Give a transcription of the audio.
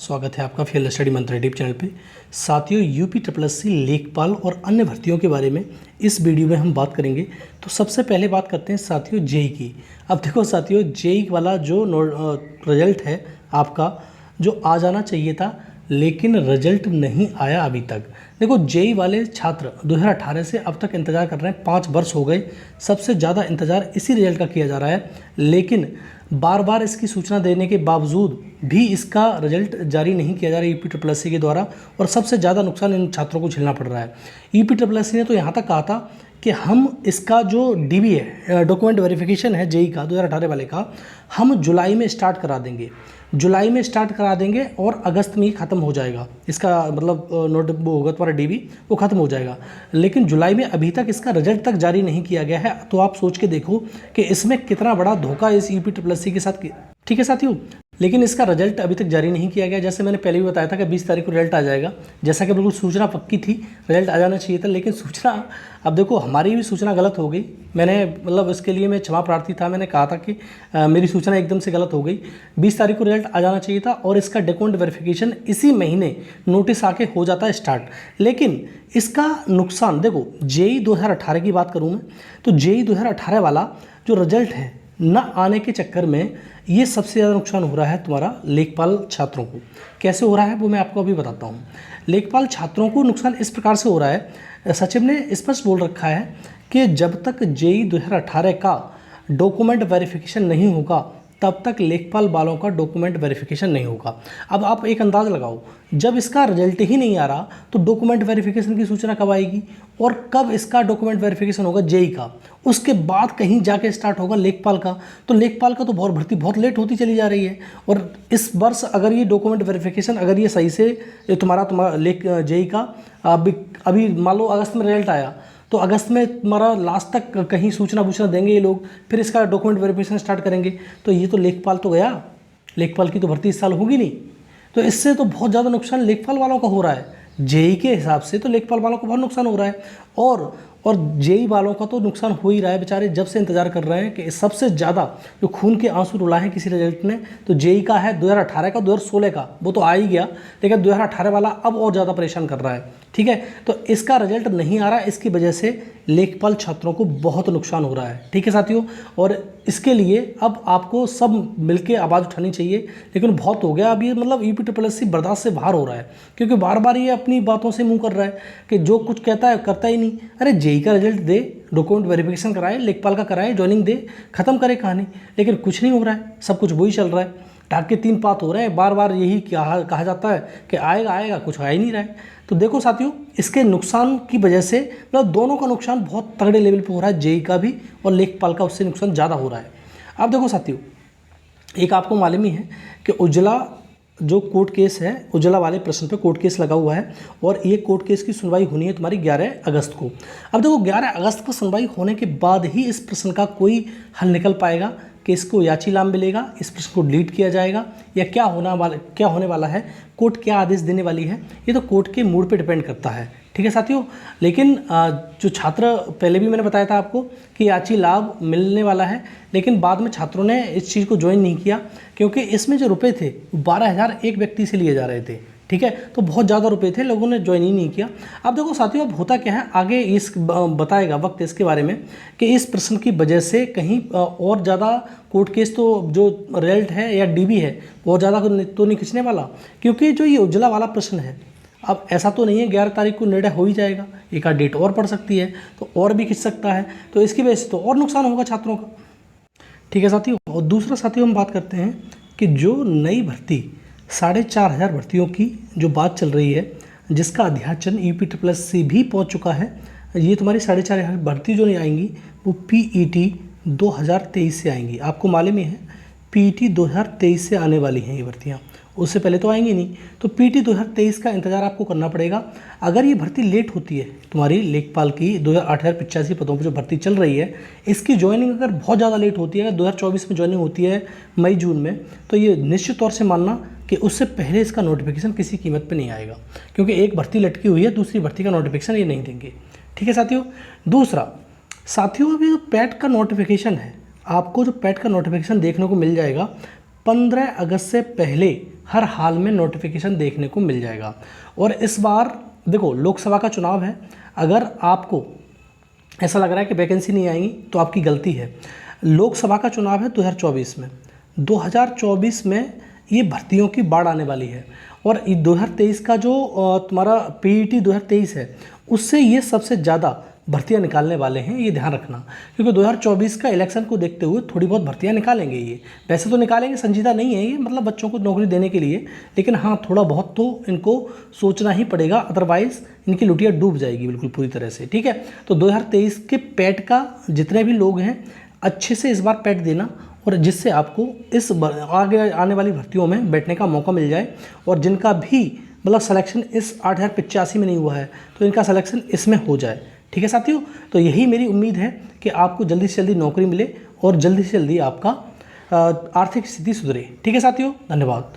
स्वागत है आपका फील्ड स्टडी मंत्र यूट्यूब चैनल पे। साथियों, यूपी ट्रिपल एस सी लेखपाल और अन्य भर्तियों के बारे में इस वीडियो में हम बात करेंगे। तो सबसे पहले बात करते हैं साथियों जेई की। अब देखो साथियों, जेई वाला जो रिजल्ट है आपका, जो आ जाना चाहिए था लेकिन रिजल्ट नहीं आया अभी तक। देखो, जेई वाले छात्र 2018 से अब तक इंतज़ार कर रहे हैं, 5 वर्ष हो गए। सबसे ज़्यादा इंतज़ार इसी रिजल्ट का किया जा रहा है, लेकिन बार बार इसकी सूचना देने के बावजूद भी इसका रिजल्ट जारी नहीं किया जा रहा है यूपी ट्रिपल एस सी के द्वारा, और सबसे ज़्यादा नुकसान इन छात्रों को झेलना पड़ रहा है। यूपी ट्रिपल एस सी ने तो यहाँ तक कहा था कि हम इसका जो डीबी है, डॉक्यूमेंट वेरिफिकेशन है जेई का 2018 वाले का, हम जुलाई में स्टार्ट करा देंगे। जुलाई में स्टार्ट करा देंगे और अगस्त में ही ख़त्म हो जाएगा इसका, मतलब नोट वो होगा तुम्हारा डीबी, वो ख़त्म हो जाएगा। लेकिन जुलाई में अभी तक इसका रिजल्ट तक जारी नहीं किया गया है। तो आप सोच के देखो कि इसमें कितना बड़ा धोखा इस यूपी ट्रिपल एस सी के साथ। ठीक है साथियों, लेकिन इसका रिजल्ट अभी तक जारी नहीं किया गया। जैसे मैंने पहले भी बताया था कि 20 तारीख को रिजल्ट आ जाएगा, जैसा कि बिल्कुल सूचना पक्की थी, रिजल्ट आ जाना चाहिए था। लेकिन सूचना, अब देखो हमारी भी सूचना गलत हो गई। मैंने मतलब इसके लिए मैं क्षमा प्रार्थी था। मैंने कहा था कि मेरी सूचना एकदम से गलत हो गई। 20 तारीख को रिजल्ट आ जाना चाहिए था और इसका डॉक्यूमेंट वेरिफिकेशन इसी महीने नोटिस आके हो जाता है स्टार्ट। लेकिन इसका नुकसान देखो, जेई 2018 की बात करूँ मैं, तो जेई 2018 वाला जो रिजल्ट है न आने के चक्कर में ये सबसे ज़्यादा नुकसान हो रहा है तुम्हारा लेखपाल छात्रों को। कैसे हो रहा है वो मैं आपको अभी बताता हूँ। लेखपाल छात्रों को नुकसान इस प्रकार से हो रहा है, सचिव ने स्पष्ट बोल रखा है कि जब तक जेई 2018 का डॉक्यूमेंट वेरिफिकेशन नहीं होगा तब तक लेखपाल वालों का डॉक्यूमेंट वेरिफिकेशन नहीं होगा। अब आप एक अंदाज़ लगाओ, जब इसका रिजल्ट ही नहीं आ रहा तो डॉक्यूमेंट वेरिफिकेशन की सूचना कब आएगी, और कब इसका डॉक्यूमेंट वेरिफिकेशन होगा जेई का, उसके बाद कहीं जाके स्टार्ट होगा लेखपाल का। तो लेखपाल का तो बहुत भर्ती बहुत लेट होती चली जा रही है। और इस वर्ष अगर ये डॉक्यूमेंट वेरिफिकेशन अगर ये सही से तुम्हारा लेख जेई का अभी मान लो अगस्त में रिजल्ट आया, तो अगस्त में तुम्हारा लास्ट तक कहीं सूचना देंगे ये लोग, फिर इसका डॉक्यूमेंट वेरिफिकेशन स्टार्ट करेंगे। तो ये तो लेखपाल तो गया, लेखपाल की तो भर्ती इस साल होगी नहीं। तो इससे तो बहुत ज़्यादा नुकसान लेखपाल वालों का हो रहा है। जेई के हिसाब से तो लेखपाल वालों को बहुत नुकसान हो रहा है, और जेई वालों का तो नुकसान हो ही रहा है। बेचारे जब से इंतजार कर रहे हैं कि सबसे ज़्यादा जो खून के आंसू रुलाए हैं किसी रिजल्ट ने, तो जेई का है 2018 का, 2016 का वो तो आ ही गया, लेकिन 2018 वाला अब और ज़्यादा परेशान कर रहा है। ठीक है, तो इसका रिजल्ट नहीं आ रहा, इसकी वजह से लेखपाल छात्रों को बहुत नुकसान हो रहा है। ठीक है साथियों, और इसके लिए अब आपको सब मिलके आवाज़ उठानी चाहिए। लेकिन बहुत हो गया अब ये, मतलब यूपी ट्रिपल एस सी बर्दाश्त से बाहर हो रहा है, क्योंकि बार बार ये अपनी बातों से मुंह कर रहा है कि जो कुछ कहता है करता ही नहीं। अरे जेई का रिजल्ट दे, डॉक्यूमेंट वेरिफिकेशन कराए, लेखपाल का कराए, ज्वाइनिंग दे, खत्म करे कहानी। लेकिन कुछ नहीं हो रहा है, सब कुछ वही चल रहा है, ढाक के 3 पात हो रहे हैं। बार बार यही कहा जाता है कि आएगा आएगा, कुछ आ ही नहीं रहा है। तो देखो साथियों, इसके नुकसान की वजह से मतलब दोनों का नुकसान बहुत तगड़े लेवल पे हो रहा है, जेई का भी और लेखपाल का उससे नुकसान ज़्यादा हो रहा है। अब देखो साथियों, एक आपको मालूम ही है कि उज्ज्वला जो कोर्ट केस है, उज्ज्वला वाले प्रश्न पे कोर्ट केस लगा हुआ है, और ये कोर्ट केस की सुनवाई होनी है तुम्हारी 11 अगस्त को। अब देखो 11 अगस्त को सुनवाई होने के बाद ही इस प्रश्न का कोई हल निकल पाएगा कि इसको याची लाम मिलेगा, इस प्रश्न को डिलीट किया जाएगा, या क्या होने वाला है, कोर्ट क्या आदेश देने वाली है, ये तो कोर्ट के मूड पे डिपेंड करता है। ठीक है साथियों, लेकिन जो छात्र, पहले भी मैंने बताया था आपको कि याची लाभ मिलने वाला है, लेकिन बाद में छात्रों ने इस चीज़ को ज्वाइन नहीं किया, क्योंकि इसमें जो रुपए थे 12,000 एक व्यक्ति से लिए जा रहे थे। ठीक है, तो बहुत ज़्यादा रुपए थे, लोगों ने ज्वाइन ही नहीं किया। अब देखो साथियों, अब होता क्या है आगे इस बताएगा वक्त इसके बारे में कि इस प्रश्न की वजह से कहीं और ज़्यादा कोर्ट केस, तो जो रिजल्ट है या डीबी है बहुत ज़्यादा तो नहीं खिंचने वाला, क्योंकि जो ये उज्ज्वला वाला प्रश्न है, अब ऐसा तो नहीं है 11 तारीख को निर्णय हो ही जाएगा, एक आध डेट और पड़ सकती है, तो और भी खिंच सकता है। तो इसकी वजह से तो और नुकसान होगा छात्रों का। ठीक है साथियों, और दूसरा साथियों हम बात करते हैं कि जो नई भर्ती 4,500 भर्तियों की जो बात चल रही है, जिसका अध्याचन यूपी ट्रिपल एस सी भी पहुँच चुका है। ये तुम्हारी 4,500 भर्ती जो नहीं आएंगी वो पीईटी 2023 से आएंगी। आपको मालूम ही है पीईटी 2023 से आने वाली हैं ये भर्तियाँ, उससे पहले तो आएंगी नहीं। तो पीटी 2023 का इंतज़ार आपको करना पड़ेगा। अगर ये भर्ती लेट होती है, तुम्हारी लेखपाल की 8,085 पदों पर जो भर्ती चल रही है, इसकी ज्वाइनिंग अगर बहुत ज़्यादा लेट होती है, अगर 2024 में ज्वाइनिंग होती है मई जून में, तो ये निश्चित तौर से मानना कि उससे पहले इसका नोटिफिकेशन किसी कीमत पे नहीं आएगा, क्योंकि एक भर्ती लटकी हुई है, दूसरी भर्ती का नोटिफिकेशन ये नहीं देंगे। ठीक है साथियों, दूसरा साथियों, अभी जो पैट का नोटिफिकेशन है, आपको जो पैट का नोटिफिकेशन देखने को मिल जाएगा 15 अगस्त से पहले हर हाल में नोटिफिकेशन देखने को मिल जाएगा। और इस बार देखो लोकसभा का चुनाव है, अगर आपको ऐसा लग रहा है कि वैकेंसी नहीं आएंगी तो आपकी गलती है। लोकसभा का चुनाव है 2024 में, 2024 में ये भर्तियों की बाढ़ आने वाली है। और 2023 का जो तुम्हारा पीईटी 2023 है, उससे ये सबसे ज़्यादा भर्तियां निकालने वाले हैं, ये ध्यान रखना। क्योंकि 2024 का इलेक्शन को देखते हुए थोड़ी बहुत भर्तियां निकालेंगे ये, वैसे तो निकालेंगे, संजीदा नहीं है ये, मतलब बच्चों को नौकरी देने के लिए, लेकिन हाँ थोड़ा बहुत तो इनको सोचना ही पड़ेगा, अदरवाइज़ इनकी लुटिया डूब जाएगी बिल्कुल पूरी तरह से। ठीक है, तो 2023 के पैट का जितने भी लोग हैं अच्छे से इस बार पैट देना, और जिससे आपको इस आगे आने वाली भर्तियों में बैठने का मौका मिल जाए। और जिनका भी मतलब सिलेक्शन इस 8085 में नहीं हुआ है तो इनका सिलेक्शन इसमें हो जाए। ठीक है साथियों, तो यही मेरी उम्मीद है कि आपको जल्दी से जल्दी नौकरी मिले और जल्दी से जल्दी आपका आर्थिक स्थिति सुधरे। ठीक है साथियों, धन्यवाद।